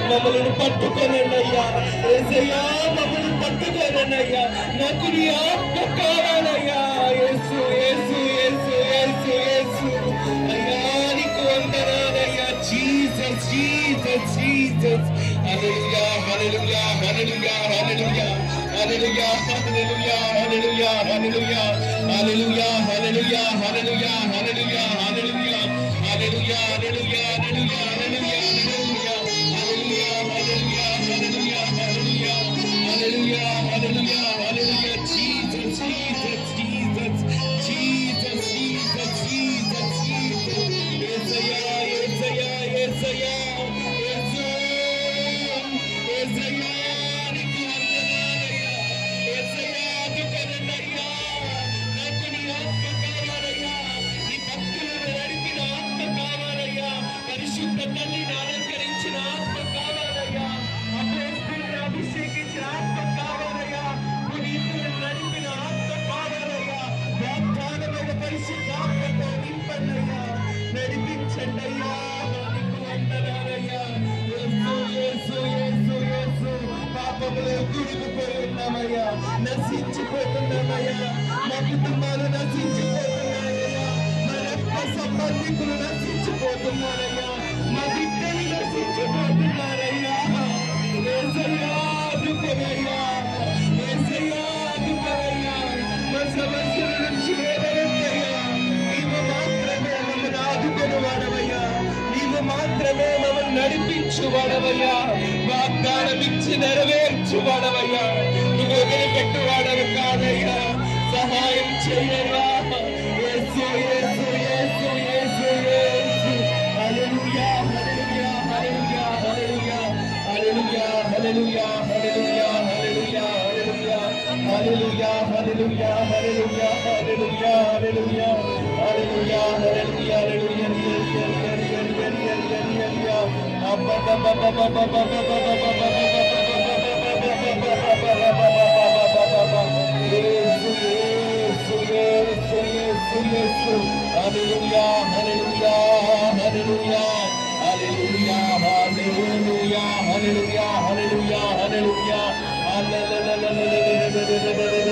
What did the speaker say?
మమ్మల్ని పట్టుకోనండియ్యా. యేసయ్యా మమ్మల్ని పట్టుకోనండియ్యా. నాకు నీ ఆత్మ కావాలయ్యా. యేసు యేసు యేసు యేసు యేసు అయ్యా నీకు వందనాలయ్యా. Jesus Jesus Jesus. Hallelujah hallelujah hallelujah hallelujah hallelujah hallelujah hallelujah hallelujah hallelujah hallelujah hallelujah hallelujah hallelujah hallelujah hallelujah hallelujah hallelujah hallelujah hallelujah hallelujah Jesus Jesus Jesus Jesus Jesus Jesus Jesus yesaya yesaya yesaya yesaya నీకు వందనాలయ్యా. యెసయ్యా దుఃఖనయ్యా. నాకు నీ ఆత్మ కావాలయ్యా. నీ భక్తులను నడిపిన ఆత్మ కావాలయ్యా. పరిశుద్ధ తల్లిని అలంకరించిన ఆత్మ కావాలయ్యా. అపోస్తలులను అభిషేకించిన ఆత్మ కావాలయ్యా. పునీతులను నడిపిన ఆత్మ కావాలయ్యా. వాగ్దానమైన పరిశుద్ధ ఆత్మతో నింపండయ్యా. నడిపించండి అయ్యా. నీకు వందనాలయ్యా. యేసు యేసు యేసు యేసు పాపములో కూరుకుపోయి ఉన్నామయ్యా. నశించిపోతున్నామయ్యా. మా కుటుంబాలు నశించిపోతున్నాయ్యా. మా రక్త సంబంధికులు నశించిపోతున్నారయ్యా. మా బిడ్డలు నశించిపోతున్నారయ్యా. యేసయ్యా దుఃఖమయ్యా. యేసయ్యా దుఃఖమయ్యా. మా సమస్యల నుంచి లేవనెత్తయ్యా. నీవు మాత్రమే మమ్మల్ని ఆదుకొని వాడవయ్యా. నీవు మాత్రమే మమ్మల్ని నడిపించు వాడవయ్యా. వాగ్దానం ఇచ్చి నెరవేర్చు వాడవయ్యా. నువ్వు వదిలిపెట్టు వాడవు కాదయ్యా. సహాయం చెయ్యయ్యా. యేసు యేసు యేసు యేసు యేసు హల్లెలూయా hallelujah hallelujah hallelujah hallelujah hallelujah hallelujah hallelujah hallelujah hallelujah hallelujah hallelujah hallelujah hallelujah hallelujah hallelujah hallelujah hallelujah hallelujah hallelujah hallelujah hallelujah hallelujah hallelujah hallelujah